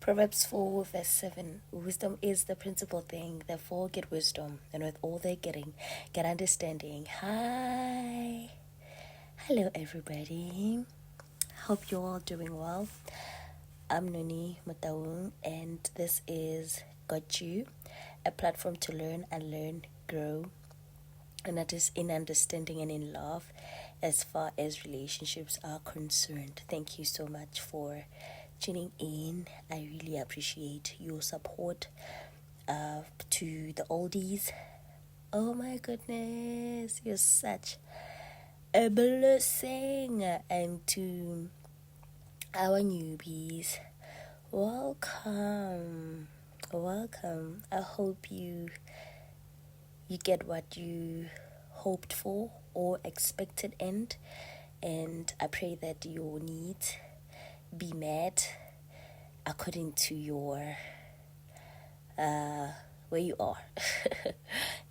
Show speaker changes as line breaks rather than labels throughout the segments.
Proverbs 4 verse 7. Wisdom is the principal thing. Therefore get wisdom, and with all they're getting, get understanding. Hi. Hello everybody. Hope you're all doing well. I'm Nonny Motaung, and this is Got You, a platform to learn and grow, and that is in understanding and in love as far as relationships are concerned. Thank you so much for tuning in. I really appreciate your support to the oldies. Oh my goodness, you're such a blessing. And to our newbies, welcome. I hope you get what you hoped for or expected, and I pray that your needs be met according to your where you are.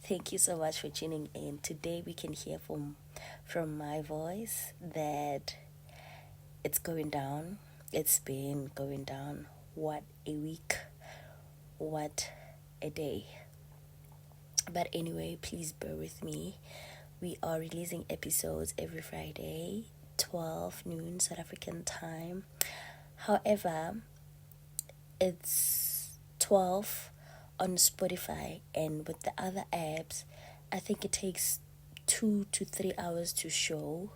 Thank you so much for tuning in. Today we can hear from my voice that it's going down. It's been going down. What a week. What a day. But anyway, please bear with me. We are releasing episodes every Friday, 12 noon South African time. However, it's 12 on Spotify, and with the other apps, I think it takes 2 to 3 hours to show.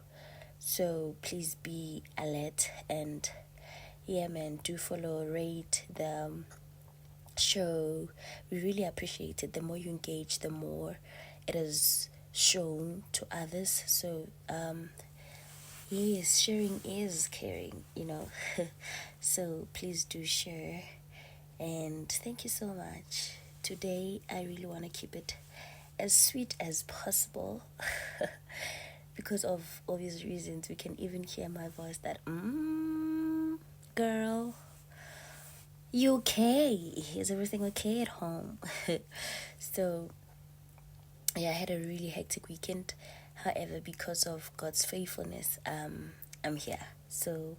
So please be alert, and yeah, man, do follow, rate the show. We really appreciate it. The more you engage, the more it is shown to others. So yes, sharing is caring, so please do share, and thank you so much. Today I really want to keep it as sweet as possible because of obvious reasons. We can even hear my voice that girl, you okay? Is everything okay at home? So yeah, I had a really hectic weekend. However, because of God's faithfulness, I'm here. So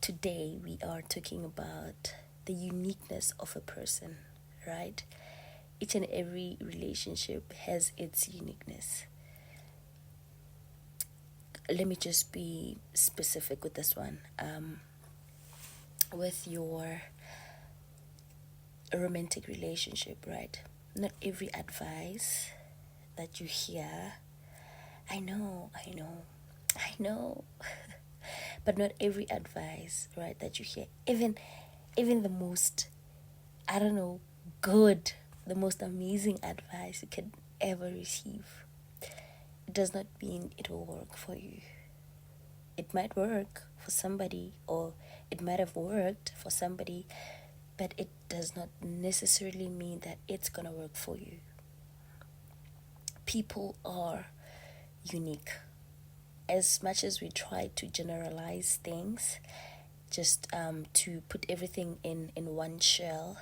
today we are talking about the uniqueness of a person, right? Each and every relationship has its uniqueness. Let me just be specific with this one. With your romantic relationship, right? Not every advice that you hear, I know, but not every advice, right, that you hear, even the most, good, the most amazing advice you could ever receive, it does not mean it will work for you. It might work for somebody, or it might have worked for somebody, but it does not necessarily mean that it's gonna work for you. People are unique. As much as we try to generalize things, just to put everything in one shell,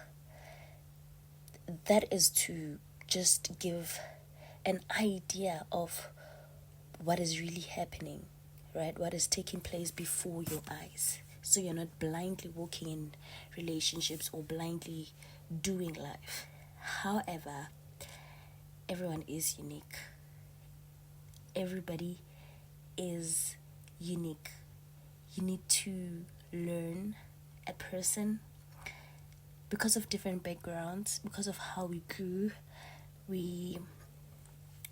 that is to just give an idea of what is really happening, right? What is taking place before your eyes. So you're not blindly walking in relationships or blindly doing life. However, everyone is unique. Everybody is unique. You need to learn a person because of different backgrounds, because of how we grew. We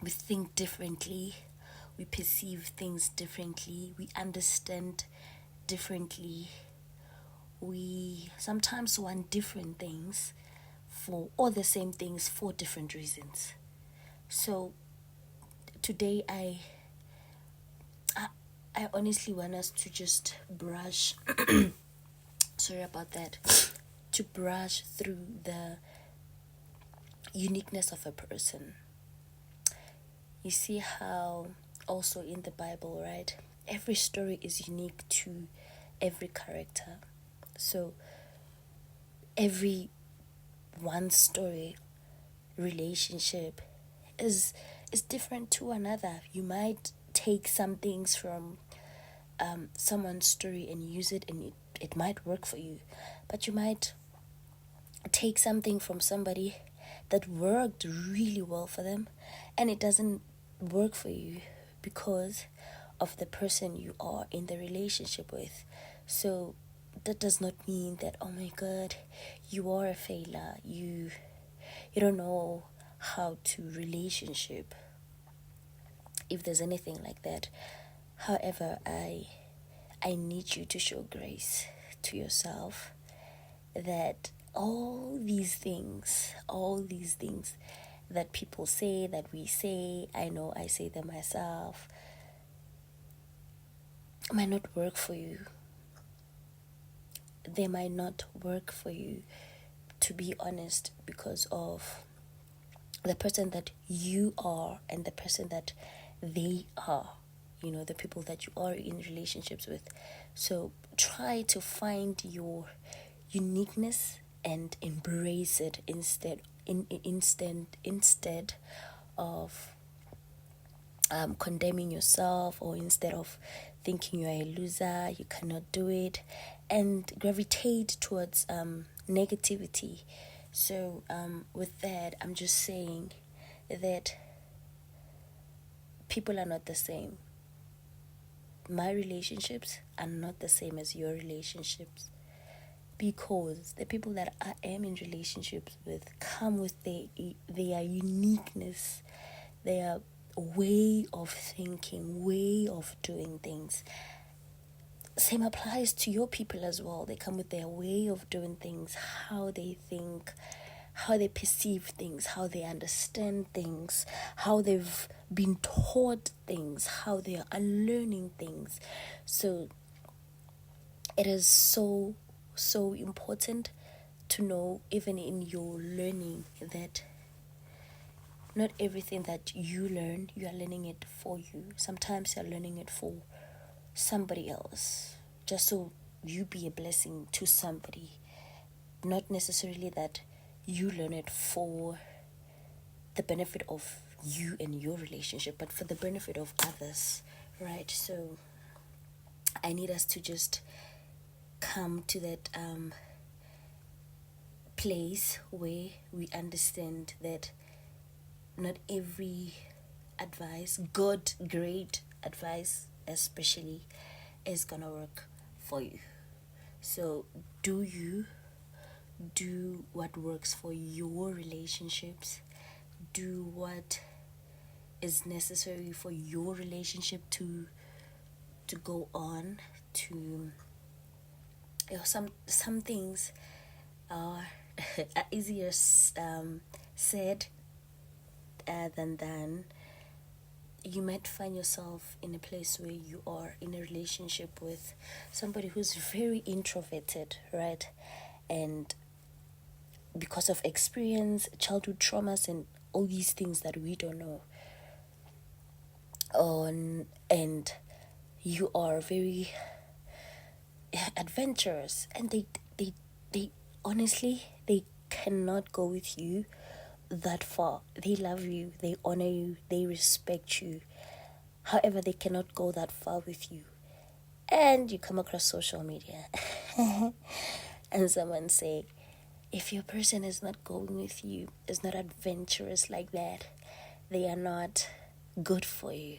think differently, we perceive things differently, we understand differently, we sometimes want different things or the same things for different reasons. So today I honestly want us to just brush sorry about that, to brush through the uniqueness of a person. You see how also in the Bible, right, every story is unique to every character. So every one story, relationship is different to another. You might take some things from someone's story and use it, and it might work for you, but you might take something from somebody that worked really well for them, and it doesn't work for you because of the person you are in the relationship with. So that does not mean that, oh my god, you are a failure, you don't know how to relationship, if there's anything like that. However, I need you to show grace to yourself, that all these things that people say, that we say, I know I say them myself, might not work for you. They might not work for you, to be honest, because of the person that you are and the person that they are, the people that you are in relationships with. So try to find your uniqueness and embrace it instead of condemning yourself, or instead of thinking you're a loser, you cannot do it, and gravitate towards negativity. So with that, I'm just saying that people are not the same. My relationships are not the same as your relationships, because the people that I am in relationships with come with their uniqueness, their way of thinking, way of doing things. Same applies to your people as well. They come with their way of doing things, how they think, how they perceive things, how they understand things, how they've been taught things, how they are unlearning things. So it is so important to know, even in your learning, that not everything that you learn, you are learning it for you. Sometimes you're learning it for somebody else, just so you be a blessing to somebody. Not necessarily that you learn it for the benefit of you and your relationship, but for the benefit of others, right? So I need us to just come to that place where we understand that not every advice, good, great advice especially, is gonna work for you. So do what works for your relationships. Do what is necessary for your relationship to go on. To some things are easier said than done. You might find yourself in a place where you are in a relationship with somebody who's very introverted, right? And because of experience, childhood traumas, and all these things that we don't know, and you are very adventurous, and they honestly, they cannot go with you that far. They love you, they honor you, they respect you. However, they cannot go that far with you. And you come across social media and someone say, if your person is not going with you, is not adventurous like that, they are not good for you.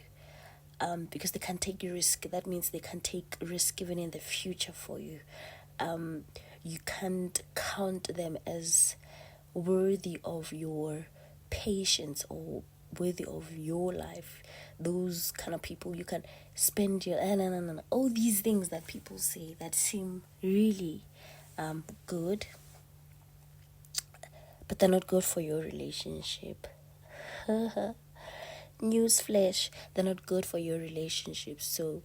Because they can take risk. That means they can take risk even in the future for you. You can't count them as worthy of your patience or worthy of your life. Those kind of people, you can spend your all these things that people say that seem really good, but they're not good for your relationship. Newsflash, they're not good for your relationship. So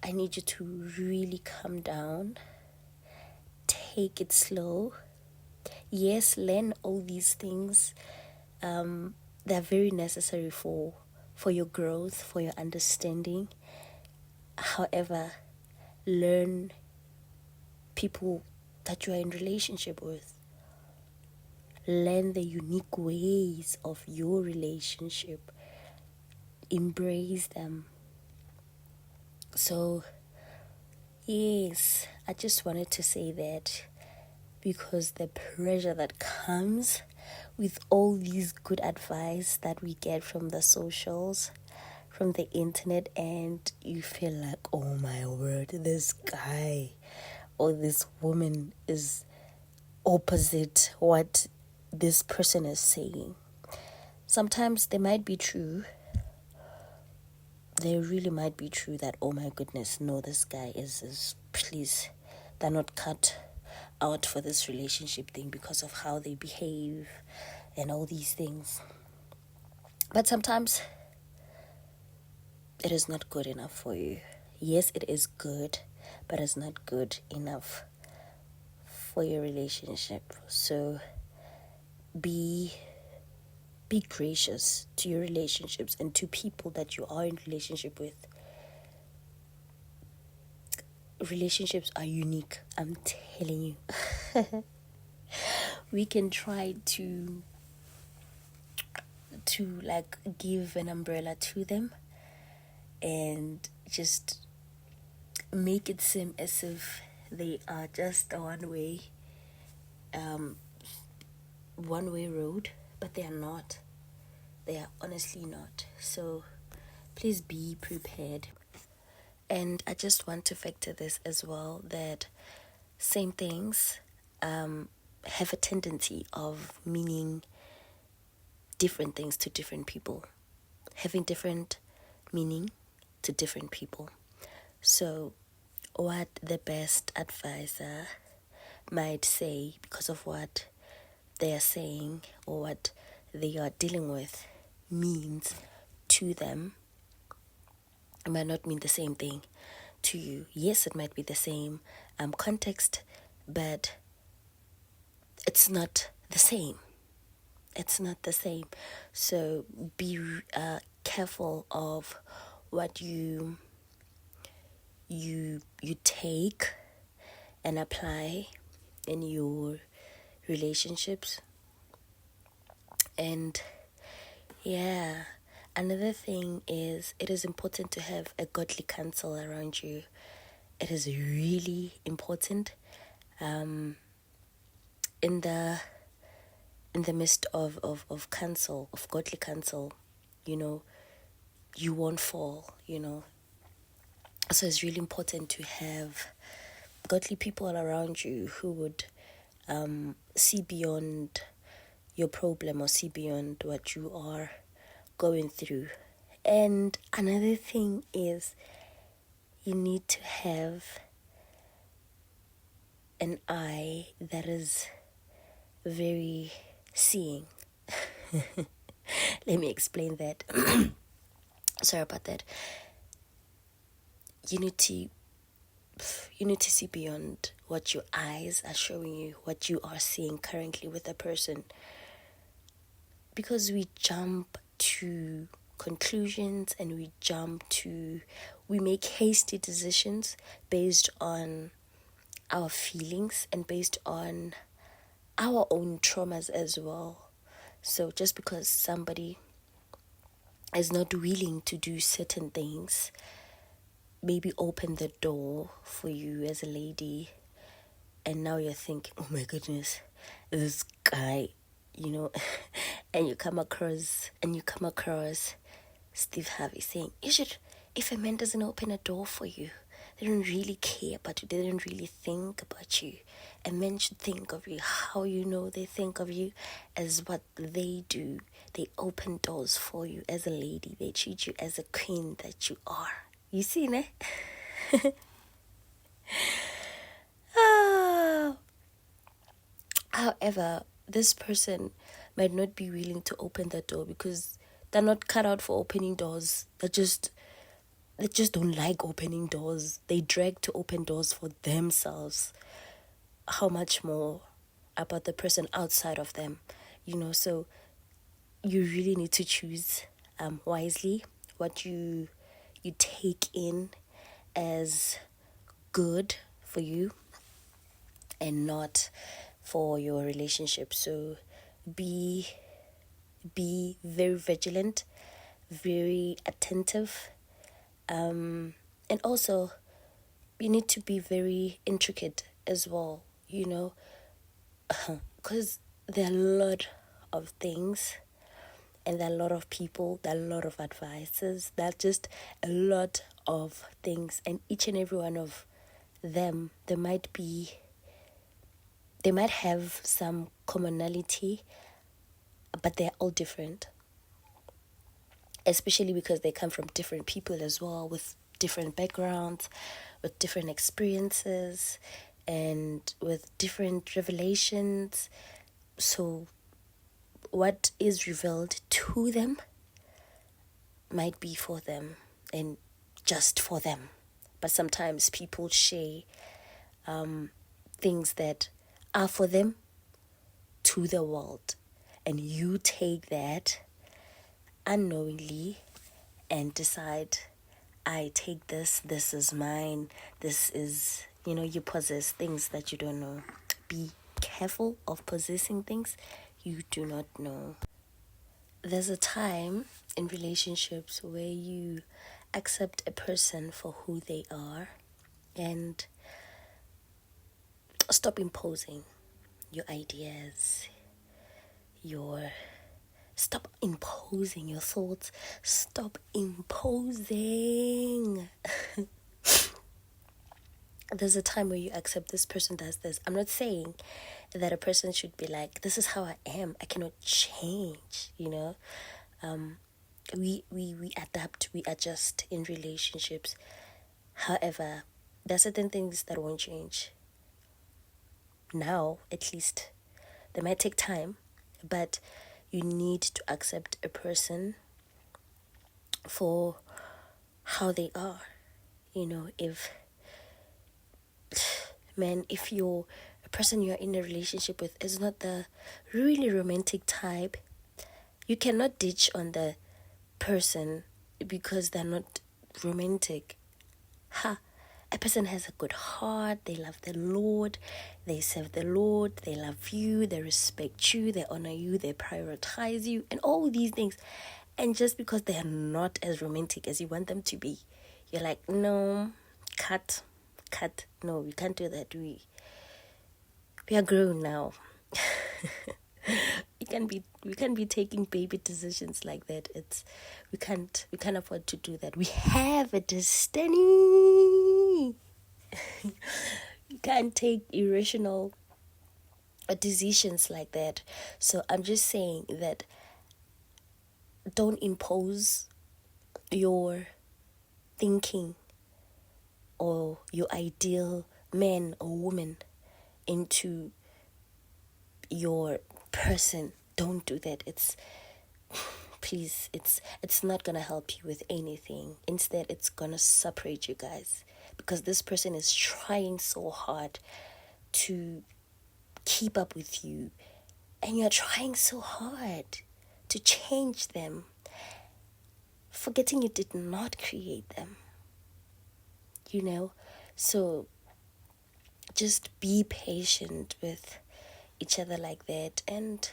I need you to really calm down, take it slow. Yes, learn all these things. They're very necessary for your growth, for your understanding. However, learn people that you are in relationship with. Learn the unique ways of your relationship. Embrace them. So, yes, I just wanted to say that, because the pressure that comes with all these good advice that we get from the socials, from the internet, and you feel like, oh my word, this guy or this woman is opposite what this person is saying. Sometimes they might be true. They really might be true that, oh my goodness, no, this guy is please, they're not cut out for this relationship thing because of how they behave and all these things. But sometimes it is not good enough for you. Yes, it is good, but it's not good enough for your relationship. So be gracious to your relationships and to people that you are in relationship with. Relationships are unique, I'm telling you. We can try to like give an umbrella to them and just make it seem as if they are just a one way road, but they are not. They are honestly not. So please be prepared. And I just want to factor this as well, that same things have a tendency of meaning different things to different people, having different meaning to different people. So what the best advisor might say because of what they are saying or what they are dealing with means to them, it might not mean the same thing to you. Yes, it might be the same context, but it's not the same. It's not the same. So be careful of what you take and apply in your relationships. And yeah, another thing is, it is important to have a godly counsel around you. It is really important. In the midst of counsel, of godly counsel, you won't fall, So it's really important to have godly people around you who would see beyond your problem or see beyond what you are going through. And another thing is, you need to have an eye that is very seeing. Let me explain that. Sorry about that. You need to see beyond what your eyes are showing you, what you are seeing currently with a person. Because we jump to conclusions and we make hasty decisions based on our feelings and based on our own traumas as well. So just because somebody is not willing to do certain things, maybe open the door for you as a lady, and now you're thinking, oh my goodness, this guy, and you come across Steve Harvey saying, if a man doesn't open a door for you, they don't really care about you, they don't really think about you. A man should think of you how they think of you, as what they do. They open doors for you as a lady. They treat you as a queen that you are. You see, ne? However, this person might not be willing to open that door because they're not cut out for opening doors. They just don't like opening doors. They drag to open doors for themselves. How much more about the person outside of them, So you really need to choose wisely what you take in as good for you and not for your relationship. So be very vigilant, very attentive, and also you need to be very intricate as well. because there are a lot of things, and there are a lot of people, there are a lot of advices, there are just a lot of things, and each and every one of them, they might have some commonality, but they're all different, especially because they come from different people as well, with different backgrounds, with different experiences, and with different revelations. So what is revealed to them might be for them and just for them. But sometimes people share things that are for them to the world, and you take that unknowingly and decide, I take this is mine, this is, you possess things that you don't know. Be careful of possessing things you do not know. There's a time in relationships where you accept a person for who they are and stop imposing your ideas, stop imposing your thoughts, stop imposing. There's a time where you accept this person does this. I'm not saying that a person should be like, this is how I am, I cannot change, we adapt, we adjust in relationships. However, there are certain things that won't change now, at least. They might take time, but you need to accept a person for how they are. If you're a person you're in a relationship with is not the really romantic type, you cannot ditch on the person because they're not romantic. A person has a good heart, they love the Lord, they serve the Lord, they love you, they respect you, they honor you, they prioritize you, and all these things. And just because they are not as romantic as you want them to be, you're like, no, cut, no, we can't do that. We are grown now. we can't be taking baby decisions like that. We can't afford to do that. We have a destiny. You can't take irrational decisions like that. So I'm just saying that don't impose your thinking or your ideal man or woman into your person. Don't do that. It's not gonna help you with anything. Instead, it's gonna separate you guys, because this person is trying so hard to keep up with you, and you're trying so hard to change them, forgetting you did not create them. So just be patient with each other like that, and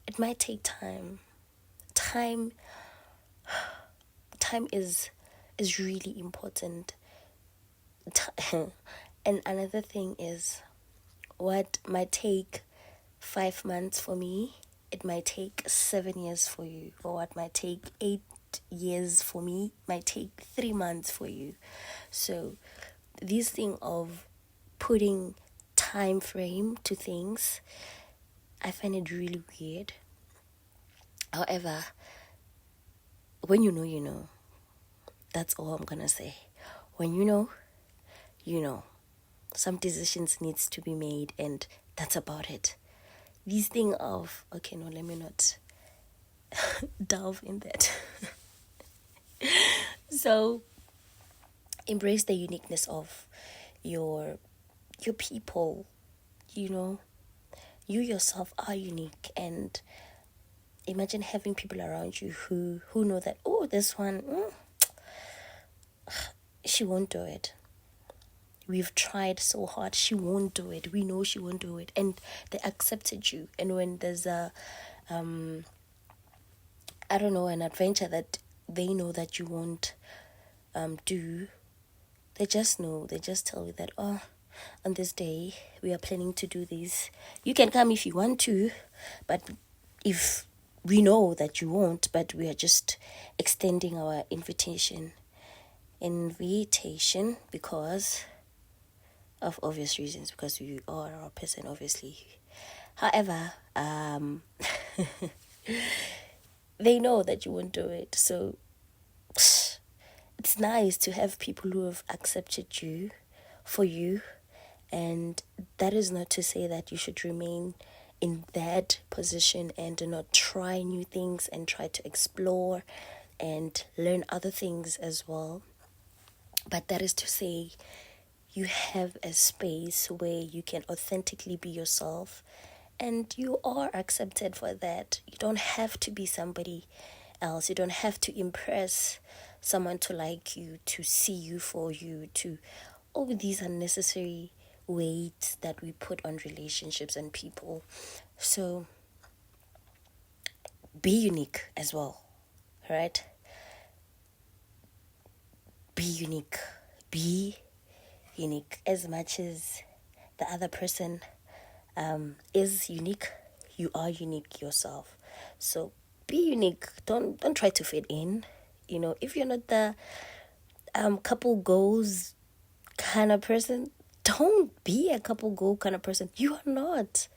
it might take time. Time is really important. And another thing is, what might take 5 months for me, it might take 7 years for you. Or what might take 8 years for me might take 3 months for you. So this thing of putting time frame to things, I find it really weird. However, when you know. That's all I'm gonna say. When you know. Some decisions needs to be made, and that's about it. This thing of, okay, no, let me not delve in that. So embrace the uniqueness of your people. You yourself are unique, and imagine having people around you who know that, oh, this one, she won't do it. We've tried so hard, she won't do it. We know she won't do it, and they accepted you. And when there's an adventure that they know that you won't do, they just know. They just tell you that, oh, on this day we are planning to do this. You can come if you want to, but if we know that you won't, but we are just extending our invitation because of obvious reasons, because you are our person, obviously. However, they know that you won't do it, so it's nice to have people who have accepted you for you. And that is not to say that you should remain in that position and do not try new things and try to explore and learn other things as well. But that is to say, you have a space where you can authentically be yourself, and you are accepted for that. You don't have to be somebody else. You don't have to impress someone to like you, to see you for you, to all these unnecessary weight that we put on relationships and people. So be unique as well, right? Be unique. Be unique. As much as the other person is unique, you are unique yourself. So be unique. Don't try to fit in. If you're not the couple goals kind of person, don't be a couple goal kind of person. You're not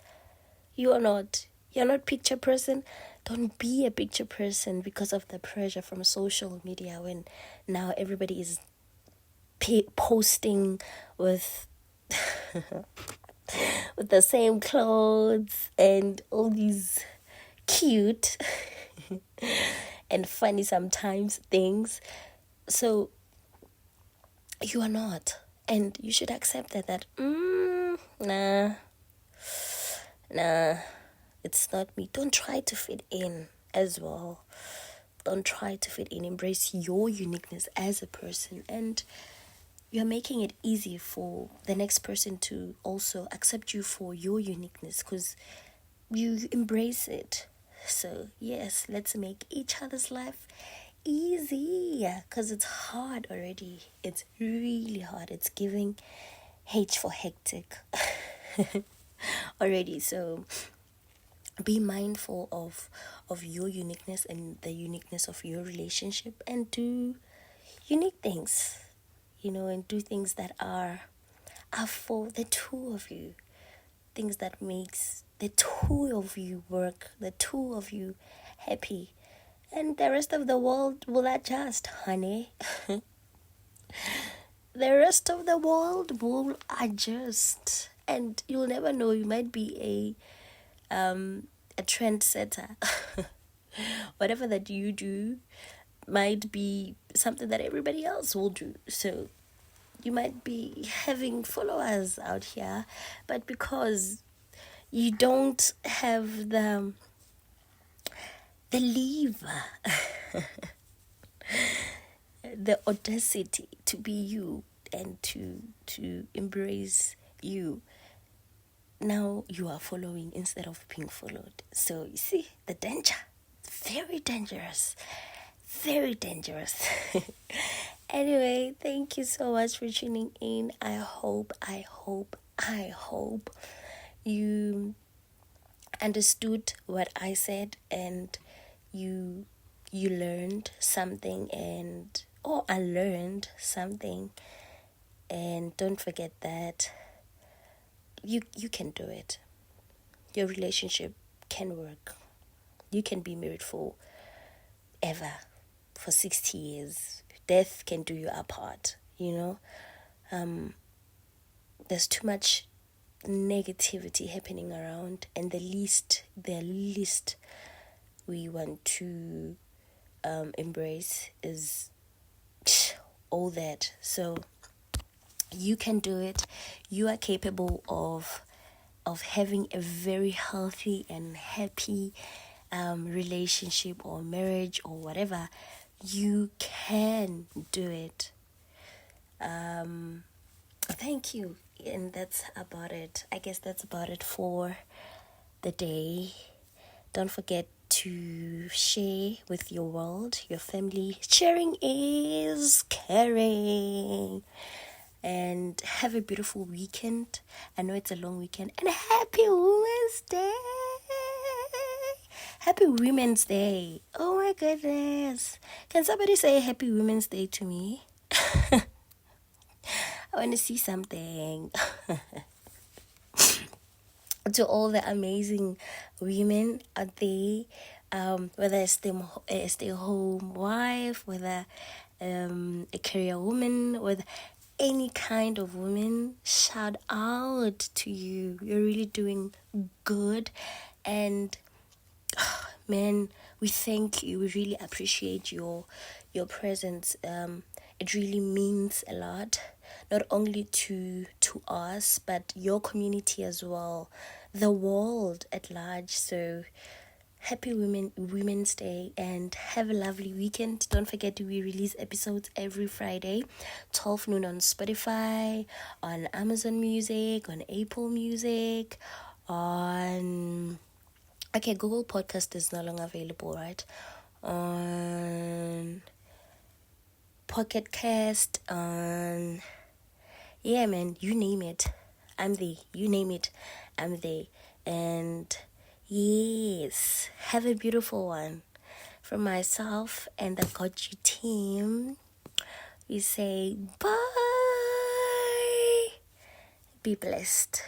picture person. Don't be a picture person because of the pressure from social media, when now everybody is posting with with the same clothes and all these cute and funny sometimes things. So you are not, and you should accept that nah, it's not me. Don't try to fit in as well. Don't try to fit in. Embrace your uniqueness as a person, and you're making it easy for the next person to also accept you for your uniqueness, because you embrace it. So yes, let's make each other's life easy, because it's hard already. It's really hard. It's giving H for hectic already. So be mindful of your uniqueness and the uniqueness of your relationship, and do unique things, and do things that are for the two of you, things that makes the two of you work, the two of you happy, and the rest of the world will adjust, honey. The rest of the world will adjust, and you'll never know. You might be a trendsetter. Whatever that you do might be something that everybody else will do. So you might be having followers out here, but because you don't have the lever, the audacity to be you and to embrace you, now you are following instead of being followed. So you see the danger. Very dangerous. Very dangerous. Anyway, thank you so much for tuning in. I hope you understood what I said, and you learned something, or I learned something. And don't forget that you can do it. Your relationship can work. You can be married for 60 years. Death can do you apart, There's too much negativity happening around, and the least we want to embrace is all that. So you can do it. You are capable of having a very healthy and happy relationship or marriage or whatever. You can do it. Thank you. And that's about it. I guess that's about it for the day. Don't forget to share with your world, your family. Sharing is caring. and have a beautiful weekend. I know it's a long weekend. And happy Women's Day! Happy Women's Day! Oh my goodness. Can somebody say Happy Women's Day to me? I want to see something. To all the amazing women out there, whether a stay-home wife, whether a career woman, with any kind of woman, shout out to you. You're really doing good, and man, we thank you. We really appreciate your presence. It really means a lot, not only to us, but your community as well, the world at large. So happy Women's Day, and have a lovely weekend. Don't forget, we release episodes every Friday, 12 noon on Spotify, on Amazon Music, on Apple Music, on Google Podcast is no longer available, right? On Pocket Cast, on yeah, man, you name it, I'm there. You name it, I'm there. And yes, have a beautiful one. From myself and the Got You team, we say bye. Be blessed.